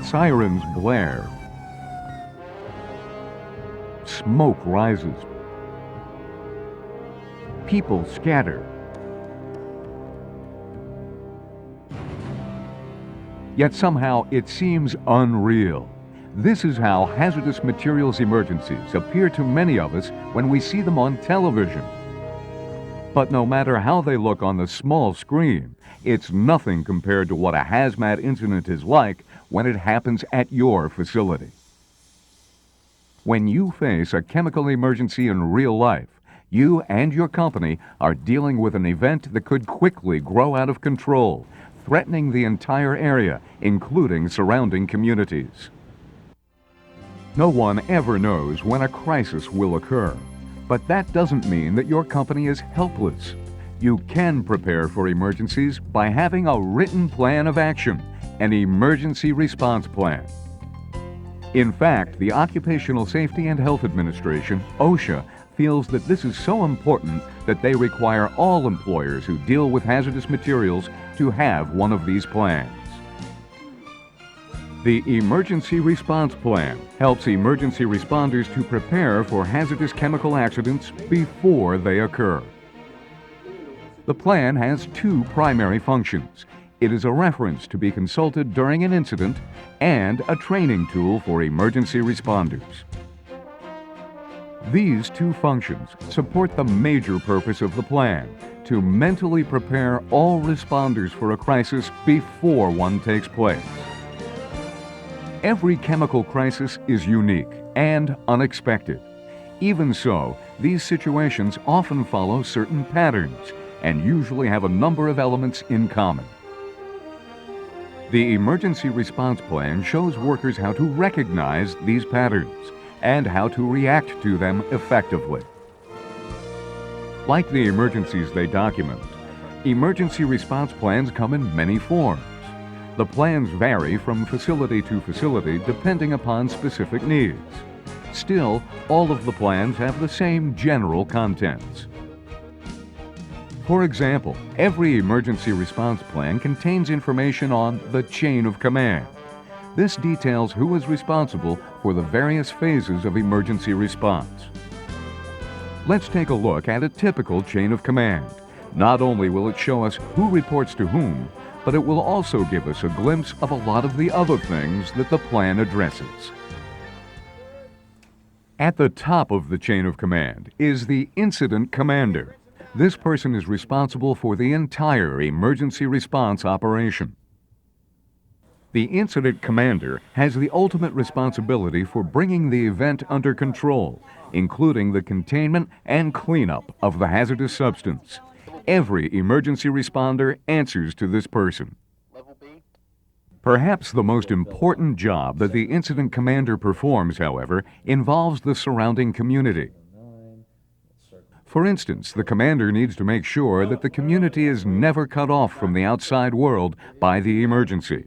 Sirens blare. Smoke rises. People scatter. Yet somehow it seems unreal. This is how hazardous materials emergencies appear to many of us when we see them on television. But no matter how they look on the small screen, it's nothing compared to what a hazmat incident is like when it happens at your facility. When you face a chemical emergency in real life, you and your company are dealing with an event that could quickly grow out of control, threatening the entire area, including surrounding communities. No one ever knows when a crisis will occur, but that doesn't mean that your company is helpless. You can prepare for emergencies by having a written plan of action, an emergency response plan. In fact, the Occupational Safety and Health Administration, OSHA, feels that this is so important that they require all employers who deal with hazardous materials to have one of these plans. The Emergency Response Plan helps emergency responders to prepare for hazardous chemical accidents before they occur. The plan has two primary functions. It is a reference to be consulted during an incident and a training tool for emergency responders. These two functions support the major purpose of the plan, to mentally prepare all responders for a crisis before one takes place. Every chemical crisis is unique and unexpected. Even so, these situations often follow certain patterns and usually have a number of elements in common. The Emergency Response Plan shows workers how to recognize these patterns and how to react to them effectively. Like the emergencies they document, emergency response plans come in many forms. The plans vary from facility to facility depending upon specific needs. Still, all of the plans have the same general contents. For example, every emergency response plan contains information on the chain of command. This details who is responsible for the various phases of emergency response. Let's take a look at a typical chain of command. Not only will it show us who reports to whom, but it will also give us a glimpse of a lot of the other things that the plan addresses. At the top of the chain of command is the incident commander. This person is responsible for the entire emergency response operation. The incident commander has the ultimate responsibility for bringing the event under control, including the containment and cleanup of the hazardous substance. Every emergency responder answers to this person. Perhaps the most important job that the incident commander performs, however, involves the surrounding community. For instance, the commander needs to make sure that the community is never cut off from the outside world by the emergency.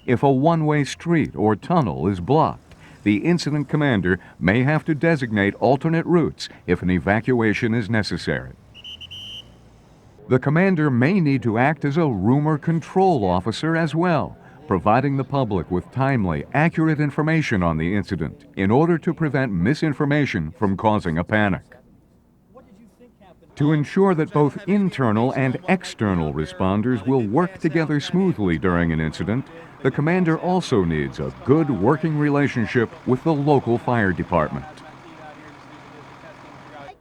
If a one-way street or tunnel is blocked, the incident commander may have to designate alternate routes if an evacuation is necessary. The commander may need to act as a rumor control officer as well, providing the public with timely, accurate information on the incident in order to prevent misinformation from causing a panic. To ensure that both internal and external responders will work together smoothly during an incident, the commander also needs a good working relationship with the local fire department.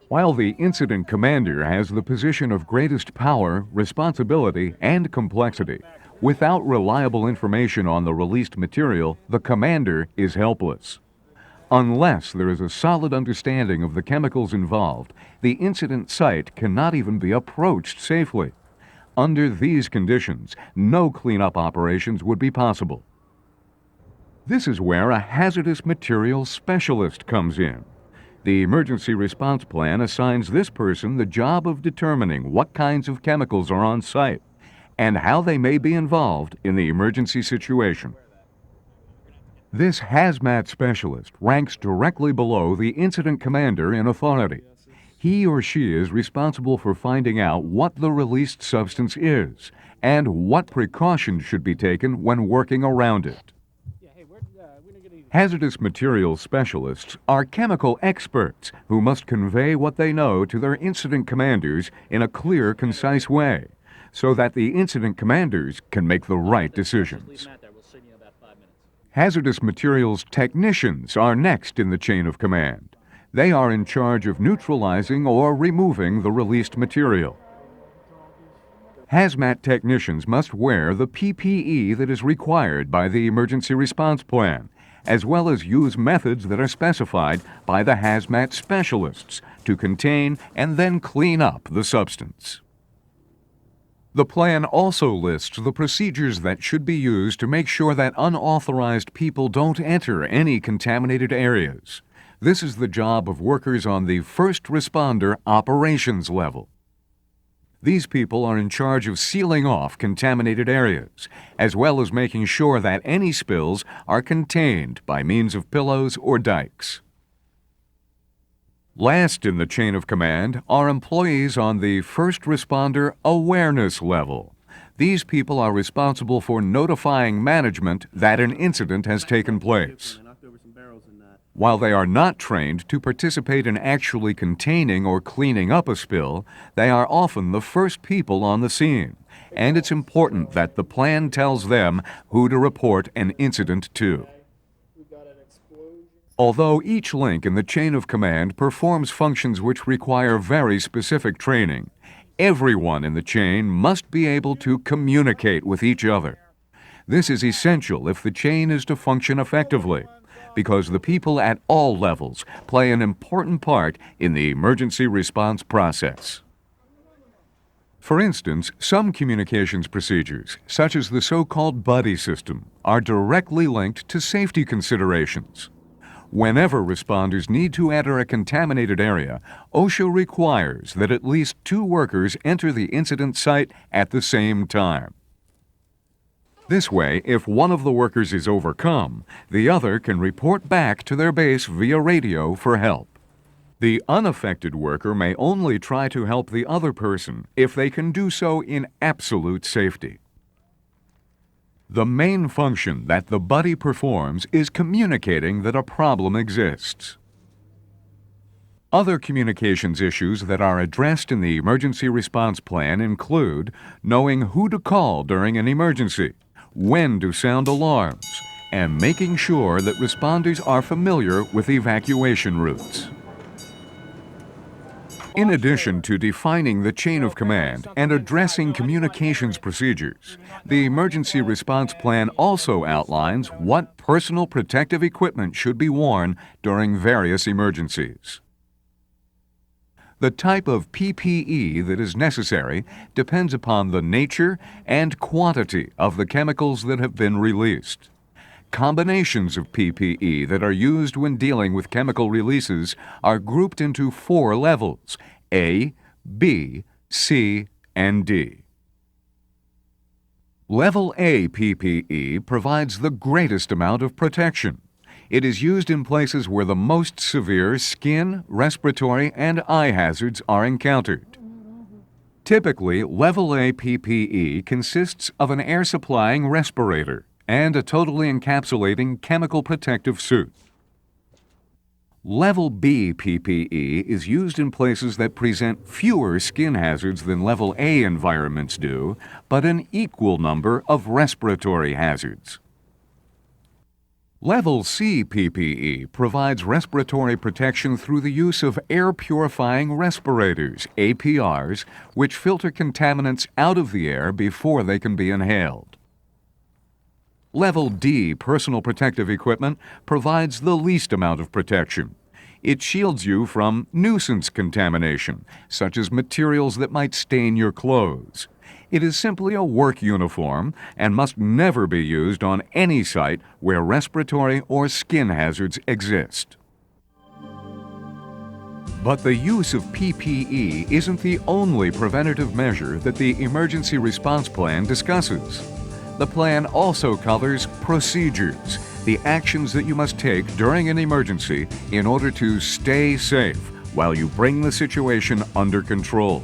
While the incident commander has the position of greatest power, responsibility, and complexity, without reliable information on the released material, the commander is helpless. Unless there is a solid understanding of the chemicals involved, the incident site cannot even be approached safely. Under these conditions, no cleanup operations would be possible. This is where a hazardous materials specialist comes in. The emergency response plan assigns this person the job of determining what kinds of chemicals are on site and how they may be involved in the emergency situation. This hazmat specialist ranks directly below the incident commander in authority. He or she is responsible for finding out what the released substance is and what precautions should be taken when working around it. Hazardous materials specialists are chemical experts who must convey what they know to their incident commanders in a clear, concise way, so that the incident commanders can make the right decisions. Hazardous materials technicians are next in the chain of command. They are in charge of neutralizing or removing the released material. Hazmat technicians must wear the PPE that is required by the emergency response plan, as well as use methods that are specified by the hazmat specialists to contain and then clean up the substance. The plan also lists the procedures that should be used to make sure that unauthorized people don't enter any contaminated areas. This is the job of workers on the first responder operations level. These people are in charge of sealing off contaminated areas, as well as making sure that any spills are contained by means of pillows or dikes. Last in the chain of command are employees on the first responder awareness level. These people are responsible for notifying management that an incident has taken place. While they are not trained to participate in actually containing or cleaning up a spill, they are often the first people on the scene, and it's important that the plan tells them who to report an incident to. Although each link in the chain of command performs functions which require very specific training, everyone in the chain must be able to communicate with each other. This is essential if the chain is to function effectively, because the people at all levels play an important part in the emergency response process. For instance, some communications procedures, such as the so-called buddy system, are directly linked to safety considerations. Whenever responders need to enter a contaminated area, OSHA requires that at least 2 workers enter the incident site at the same time. This way, if one of the workers is overcome, the other can report back to their base via radio for help. The unaffected worker may only try to help the other person if they can do so in absolute safety. The main function that the buddy performs is communicating that a problem exists. Other communications issues that are addressed in the emergency response plan include knowing who to call during an emergency, when to sound alarms, and making sure that responders are familiar with evacuation routes. In addition to defining the chain of command and addressing communications procedures, the emergency response plan also outlines what personal protective equipment should be worn during various emergencies. The type of PPE that is necessary depends upon the nature and quantity of the chemicals that have been released. Combinations of PPE that are used when dealing with chemical releases are grouped into 4 levels: A, B, C, and D. Level A PPE provides the greatest amount of protection. It is used in places where the most severe skin, respiratory, and eye hazards are encountered. Typically, Level A PPE consists of an air-supplying respirator and a totally encapsulating chemical protective suit. Level B PPE is used in places that present fewer skin hazards than Level A environments do, but an equal number of respiratory hazards. Level C PPE provides respiratory protection through the use of air-purifying respirators, APRs, which filter contaminants out of the air before they can be inhaled. Level D personal protective equipment provides the least amount of protection. It shields you from nuisance contamination, such as materials that might stain your clothes. It is simply a work uniform and must never be used on any site where respiratory or skin hazards exist. But the use of PPE isn't the only preventative measure that the Emergency Response Plan discusses. The plan also covers procedures, the actions that you must take during an emergency in order to stay safe while you bring the situation under control.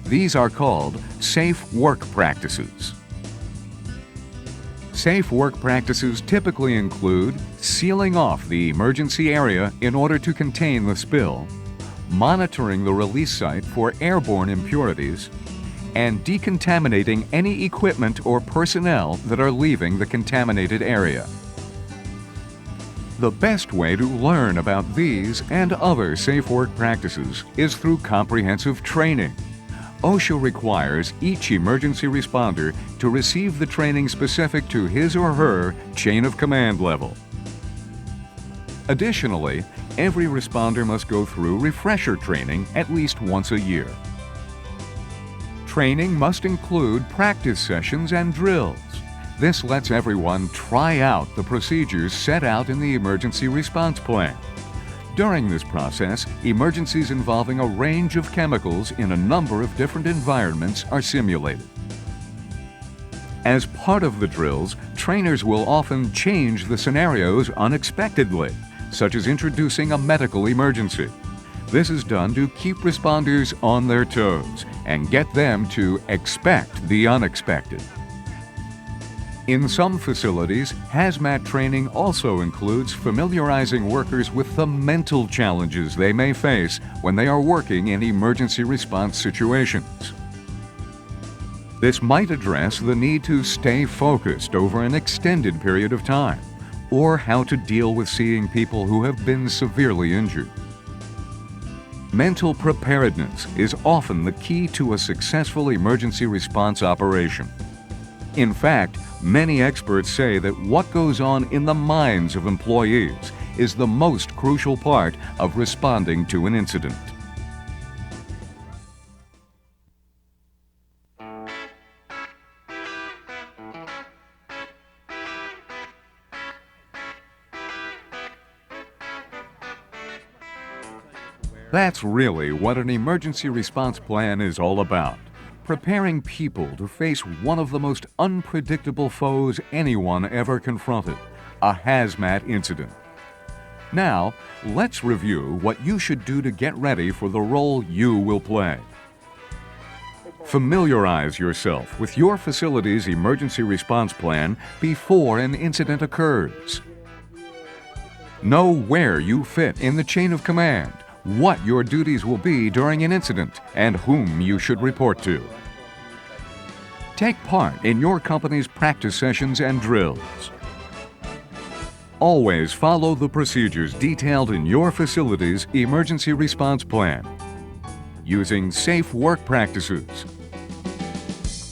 These are called safe work practices. Safe work practices typically include sealing off the emergency area in order to contain the spill, monitoring the release site for airborne impurities, and decontaminating any equipment or personnel that are leaving the contaminated area. The best way to learn about these and other safe work practices is through comprehensive training. OSHA requires each emergency responder to receive the training specific to his or her chain of command level. Additionally, every responder must go through refresher training at least once a year. Training must include practice sessions and drills. This lets everyone try out the procedures set out in the emergency response plan. During this process, emergencies involving a range of chemicals in a number of different environments are simulated. As part of the drills, trainers will often change the scenarios unexpectedly, such as introducing a medical emergency. This is done to keep responders on their toes and get them to expect the unexpected. In some facilities, hazmat training also includes familiarizing workers with the mental challenges they may face when they are working in emergency response situations. This might address the need to stay focused over an extended period of time, or how to deal with seeing people who have been severely injured. Mental preparedness is often the key to a successful emergency response operation. In fact, many experts say that what goes on in the minds of employees is the most crucial part of responding to an incident. That's really what an emergency response plan is all about. Preparing people to face one of the most unpredictable foes anyone ever confronted, a hazmat incident. Now, let's review what you should do to get ready for the role you will play. Familiarize yourself with your facility's emergency response plan before an incident occurs. Know where you fit in the chain of command, what your duties will be during an incident, and whom you should report to. Take part in your company's practice sessions and drills. Always follow the procedures detailed in your facility's emergency response plan. Using safe work practices.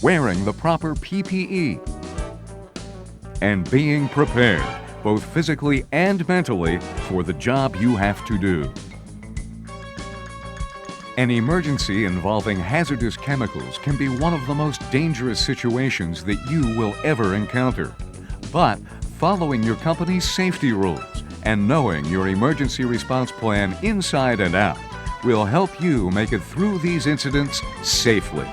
Wearing the proper PPE. And being prepared, both physically and mentally, for the job you have to do. An emergency involving hazardous chemicals can be one of the most dangerous situations that you will ever encounter. But following your company's safety rules and knowing your emergency response plan inside and out will help you make it through these incidents safely.